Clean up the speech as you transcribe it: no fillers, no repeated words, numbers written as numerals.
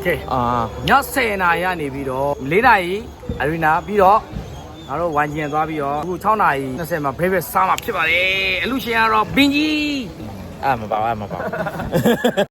ကဲည10နာရီကနေပြီးတော့4နာရီအရီနာပြီးတော့ငါတို့ဝိုင်းကျင်သွားပြီးတော့အခု6နာရီ20မှာဖေးဖေးစားမှာဖြစ်ပါတယ်အလူရှင်ကတော့ဘင်းကြီးမပါ